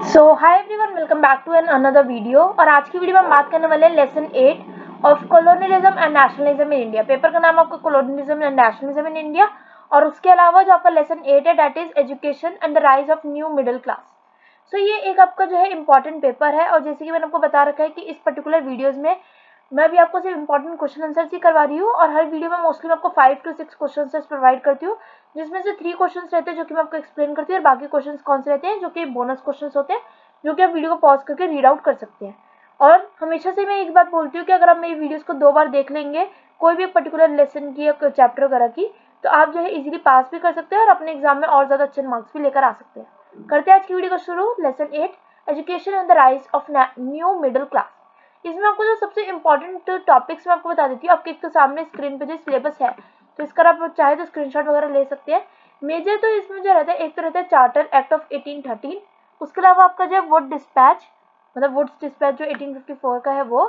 So hi everyone, welcome back to an another video. और आज की वीडियो में हम बात करने वाले हैं lesson 8 of colonialism and nationalism in India. Paper का नाम आपका colonialism and nationalism in India. और उसके अलावा जो आपका लेसन 8 है that is education and the rise of new middle class. So ये एक आपका जो है इंपॉर्टेंट पेपर है, और जैसे कि मैंने आपको बता रखा है कि इस पर्टिकुलर वीडियोज में मैं भी आपको सिर्फ इंपॉर्टेंट क्वेश्चन आंसर ही करवा रही हूँ। और हर वीडियो में मोस्टली मैं आपको 5 to 6 क्वेश्चन आंसर प्रोवाइड करती हूँ, जिसमें से 3 क्वेश्चन रहते हैं जो कि मैं आपको एक्सप्लेन करती हूँ, और बाकी क्वेश्चन कौन से रहते हैं जो कि बोनस क्वेश्चन होते हैं, जो कि आप वीडियो को पॉज करके रीड आउट कर सकते हैं। और हमेशा से मैं एक बात बोलती हूँ कि अगर आप मेरी वीडियोस को 2 बार देख लेंगे, कोई भी पर्टिकुलर लेसन की या चैप्टर वगैरह की, तो आप जो है इजीली पास भी कर सकते हैं और अपने एग्जाम में और ज़्यादा अच्छे मार्क्स भी लेकर आ सकते हैं। करते हैं आज की वीडियो को शुरू। Lesson 8, education and the rise of new middle class. इसमें आपको जो सबसे इंपॉर्टेंट टॉपिक्स मैं आपको बता देती हूँ। आपके एक तो सामने स्क्रीन पे जो सिलेबस है, तो इसका आप चाहे तो स्क्रीनशॉट वगैरह ले सकते हैं। मेजर तो इसमें जो रहता है, एक तो रहता है चार्टर एक्ट ऑफ 1813। उसके अलावा आपका जो है वुड डिस्पैच, मतलब वुड्स डिस्पैच जो 1854 का है वो,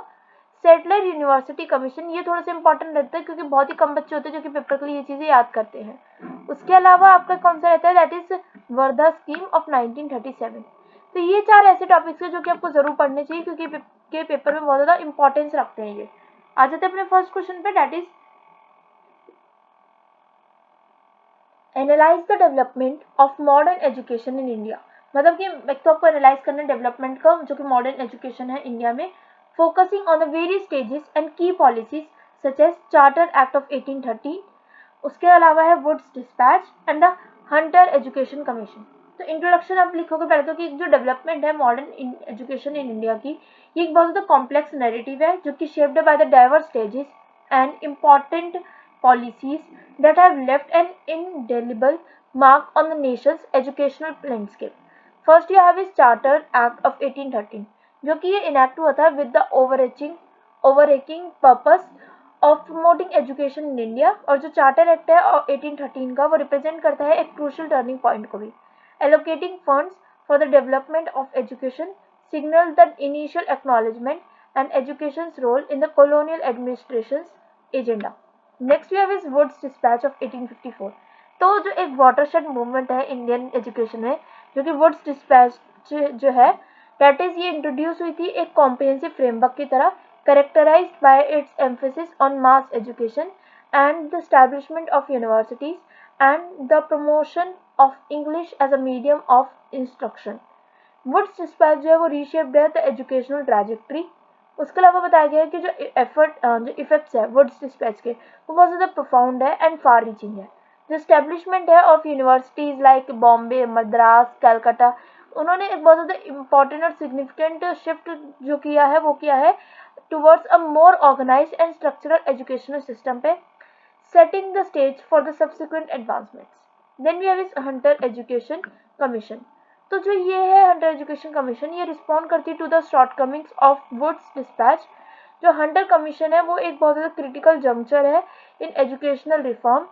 सेटलर यूनिवर्सिटी कमीशन, ये थोड़ा सा इंपॉर्टेंट रहता है क्योंकि बहुत ही कम बच्चे होते हैं जो कि पेपर के लिए ये चीज़ें याद करते हैं। उसके अलावा आपका कौन सा रहता है, that is Wardha scheme of 1937। तो ये 4 ऐसे टॉपिक्स हैं जो कि आपको जरूर पढ़ने चाहिए क्योंकि के पेपर में बहुत ज़्यादा इंपॉर्टेंस रखते हैं ये। आ जाते हैं अपने फर्स्ट क्वेश्चन पे, that is analyse the development of modern education in India. मतलब कि एक तो आपको एनालाइज करना है डेवलपमेंट का जो कि मॉडर्न एजुकेशन है इंडिया में, focusing on the various stages and key policies such as charter act of 1813। उसके अलावा है Wood's despatch and the Hunter education commission. तो इंट्रोडक्शन आप लिखोगे पहले तो कि जो डेवलपमेंट है मॉडर्न एजुकेशन इन इंडिया की, ये एक बहुत ज़्यादा कॉम्प्लेक्स नैरेटिव है जो कि shaped by the diverse stages and important policies that have left an indelible mark on the nation's educational landscape. First you have is Charter Act of 1813, जो कि ये इनैक्ट हुआ था with the overarching purpose of promoting education in India। और जो charter act है 1813 का, वो रिप्रेजेंट करता है एक क्रूशल टर्निंग पॉइंट को भी। Allocating funds for the development of education signaled the initial acknowledgement and education's role in the colonial administration's agenda। Next we have is Wood's dispatch of 1854। तो जो एक वाटरशेड मूवमेंट है Indian education में, जो कि woods dispatch जो है that is, ये इंट्रोड्यूस हुई थी एक कॉम्प्रिहेंसिव फ्रेमवर्क की तरह, characterised by its emphasis on mass education and the establishment of universities and the promotion of English as a medium of instruction. Wood's dispatch जो है वो रीशेप्ड है द एजुकेशनल ट्रैजेक्टरी। उसके अलावा बताया गया है कि जो इफेक्ट्स है वुड्स डिस्पैच के, वो बहुत ज़्यादा प्रोफाउंड है एंड फार रीचिंग है। जो स्टैब्लिशमेंट है of universities like Bombay, Madras, Calcutta, उन्होंने एक बहुत ज़्यादा इंपॉर्टेंट और सिग्निफिकेंट शिफ्ट जो किया है वो किया है towards a more organised and structural educational system पे, setting the stage for the subsequent advancements. Then we have is Hunter Education Commission। तो जो ये है हंटर एजुकेशन कमीशन, ये रिस्पॉन्ड करती है to the shortcomings of Wood's dispatch. जो Hunter commission है वो एक बहुत ज़्यादा क्रिटिकल जंक्चर है इन एजुकेशनल रिफॉर्म।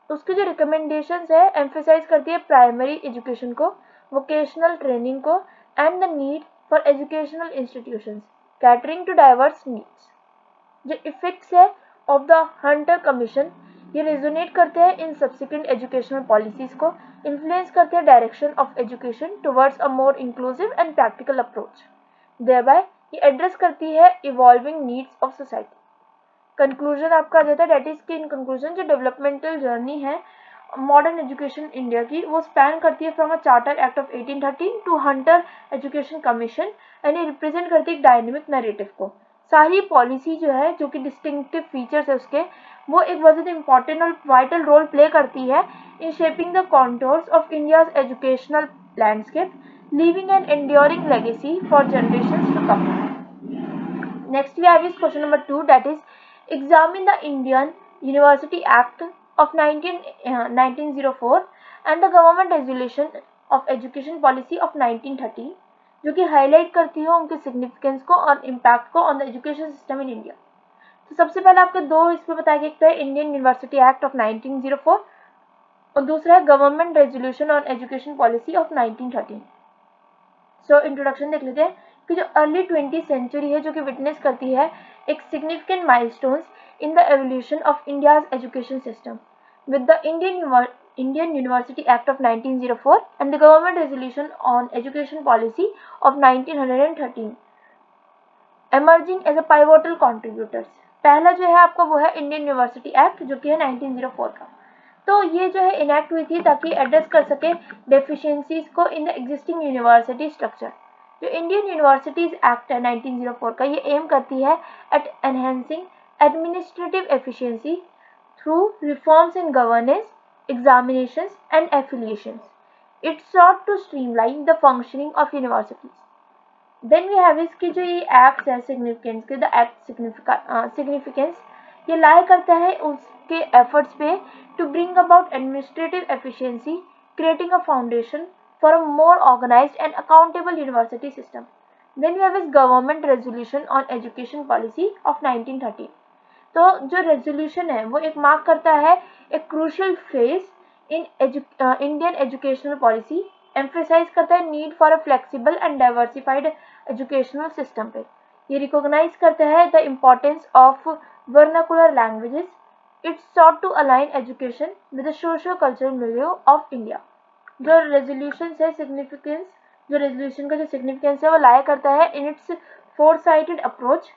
उसकी जो रिकमेंडेशंस है एम्फेसाइज करती है प्राइमरी एजुकेशन को, वोकेशनल ट्रेनिंग को and the need for educational institutions catering to diverse needs. जो इफेक्ट्स है ऑफ द हंटर कमीशन, ये रेजोनेट करते हैं इन सब्सिक्वेंट एजुकेशनल पॉलिसीज को, इन्फ्लुएंस करते हैं direction of education towards a more inclusive and practical approach. Thereby ये address करती है evolving needs of society. Conclusion आपका आ जाता है डेट इज की इन कंक्लूजन जो डेवलपमेंटल जर्नी है मॉडर्न एजुकेशन इंडिया की, वो स्पैन करती है from a charter act of 1813 to Hunter education commission, and ये रिप्रेजेंट करती है एक डायनेमिक नैरेटिव को। सारी पॉलिसी जो है, जो कि डिस्टिंक्टिव फीचर्स है उसके, वो एक बहुत ज़्यादा इंपॉर्टेंट और वाइटल रोल प्ले करती है in shaping the contours of India's educational landscape, leaving an enduring legacy for generations to come. Next we have is question number 2, that is examine the Indian University Act of 1904 and the Government Resolution of Education Policy of 1930, जो कि highlight करती है उनके significance को और impact को on the education system in India. तो सबसे पहले आपके दो इसमें बताया गया, एक तो है इंडियन यूनिवर्सिटी एक्ट ऑफ 1904 और दूसरा है government resolution on education policy of 1913। So introduction देख लेते हैं कि जो अर्ली 20th सेंचुरी है जो कि विटनेस करती है एक significant milestones in the evolution of India's education system, with the Indian Indian University Act of 1904 and the Government Resolution on Education Policy of 1913 emerging as a pivotal contributors। पहला जो है आपका वो है इंडियन यूनिवर्सिटी एक्ट जो कि है 1904 का। तो ये जो है इनैक्ट हुई थी ताकि एड्रेस कर सके डेफिशिएंसीज को in the existing university structure. जो इंडियन यूनिवर्सिटीज एक्ट है 1904 का, ये एम करती है at enhancing administrative efficiency through reforms in governance, examinations and affiliations. It sought to streamline the functioning of universities। Then we have इसकी जो ये act है सिग्निफिकेंस के, द एक्ट सिग्निफिकेंस ये लाई करता है उसके एफर्ट्स पे to bring about administrative efficiency, creating a foundation for a more organised and accountable university system. Then we have is government resolution on education policy of 1913। तो जो resolution है वो एक मार्क करता है एक crucial phase in Indian educational policy, emphasize करता है need for a flexible and diversified educational system पे। ये रिकॉग्नाइज करता है the importance of vernacular languages. It's sought to align education with the socio cultural milieu of India. जो resolution है significance, जो resolution का जो सिग्निफिकेंस है वो लाया करता है in its foresighted approach,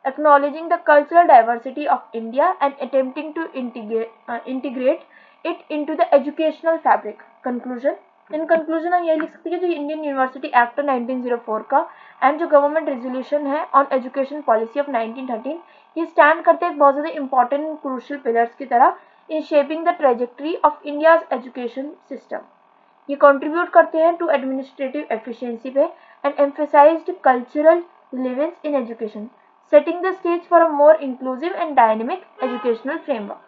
acknowledging the cultural diversity of India and attempting to integrate it into the educational fabric। Conclusion। In conclusion हम ये लिख सकते हैं कि जो इंडियन यूनिवर्सिटी एक्ट 1904 का एंड जो गवर्नमेंट रेजोल्यूशन है ऑन एजुकेशन पॉलिसी ऑफ 1913 ये स्टैंड करते हैं बहुत ज़्यादा इंपॉर्टेंट क्रूशियल पिलर्स की तरह इन shaping the trajectory of India's education system. ये कंट्रीब्यूट करते हैं टू एडमिनिस्ट्रेटिव एफिशिएंसी पे and emphasised cultural relevance in education, setting the stage for a more inclusive and dynamic educational framework।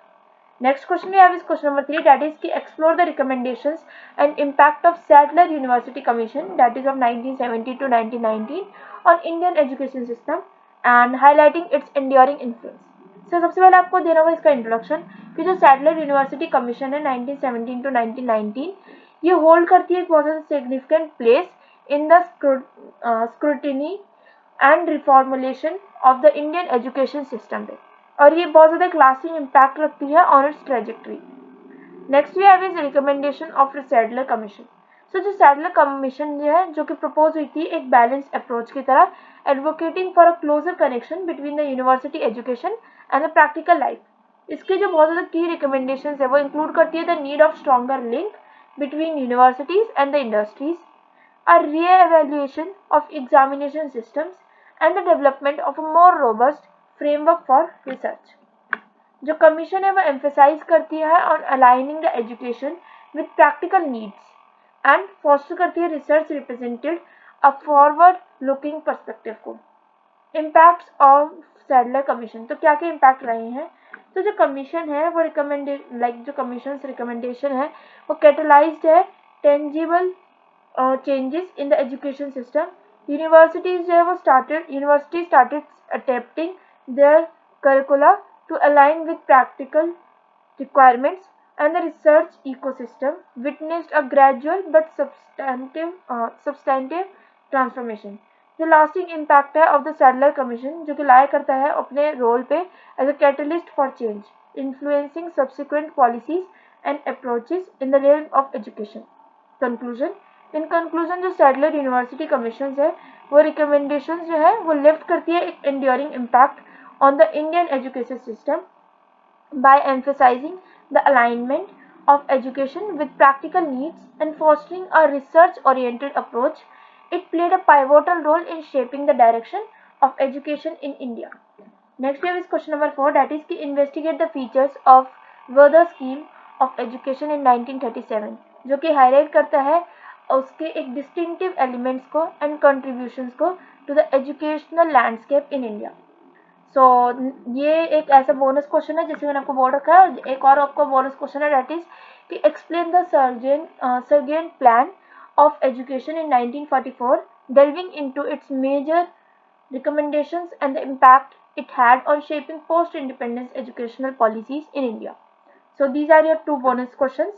Next question we have is question number 3, that is to explore the recommendations and impact of Sadler University Commission, that is of 1970 to 1919 on Indian education system and highlighting its enduring influence। So सबसे पहले आपको देना होगा इसका introduction कि जो Sadler university commission है 1917 to 1919 ये होल्ड करती है एक बहुत ज़्यादा significant place in the scrutiny and reformulation of the Indian education system पे, और ये बहुत ज़्यादा लास्टिंग इम्पैक्ट रखती है on its trajectory. Next we have is recommendation of Sadler commission. So जो सैडलर कमीशन जो है जो कि प्रपोज हुई थी एक बैलेंस अप्रोच की तरह, advocating for a closer connection between the university education and the practical life. इसके जो बहुत ज़्यादा की रिकमेंडेशन है वो इंक्लूड करती है the need of stronger link between universities and the industries, a re-evaluation of examination systems and the development of a more robust framework for research। जो कमीशन है वो एम्फेसाइज करती है on aligning the education with practical needs and foster करती है research represented a forward looking perspective को। Impacts of Sadler commission, तो क्या क्या इम्पैक्ट रहे हैं। तो जो कमीशन है वो जो कमीशन रिकमेंडेशन है वो कैटलाइज्ड है tangible changes in the education system। Universities जो है वो started adapting their curricula to align with practical requirements and the research ecosystem witnessed a gradual but substantive transformation। जो lasting impact है of the Sadler Commission जो कि लाया करता है अपने रोल पे as a catalyst for change, influencing subsequent policies and approaches in the realm of education। Conclusion। In conclusion जो सैडलर यूनिवर्सिटी कमीशन है वो रिकमेंडेशन जो है वो लिफ्ट करती है एक enduring impact on the Indian education system by emphasizing the alignment of education with practical needs and fostering a research-oriented approach। It played a pivotal role in shaping the direction of education in India। Next we have is question number 4, that is to investigate the features of Verder scheme of education in 1937 जो कि highlight करता है उसके एक distinctive elements को and contributions को to the educational landscape in India. So ये एक ऐसा बोनस क्वेश्चन है जिसे मैंने आपको बोल रखा है। एक और आपका बोनस क्वेश्चन है दैट इज कि explain the sergeant plan of education in 1944 delving into its major recommendations and the impact it had on shaping post-independence educational policies in India। So these are your 2 bonus questions।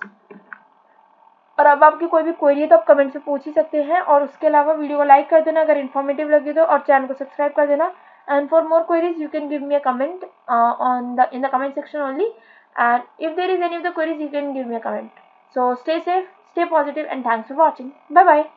और अब आपकी कोई भी query है तो आप comment से पूछ ही सकते हैं, और उसके अलावा वीडियो को लाइक कर देना अगर इन्फॉर्मेटिव लगे तो, और चैनल को सब्सक्राइब कर देना। And for more queries you can give me a comment in the comment section only, and if there is any of the queries you can give me a comment। So stay safe, stay positive, and thanks for watching. Bye bye.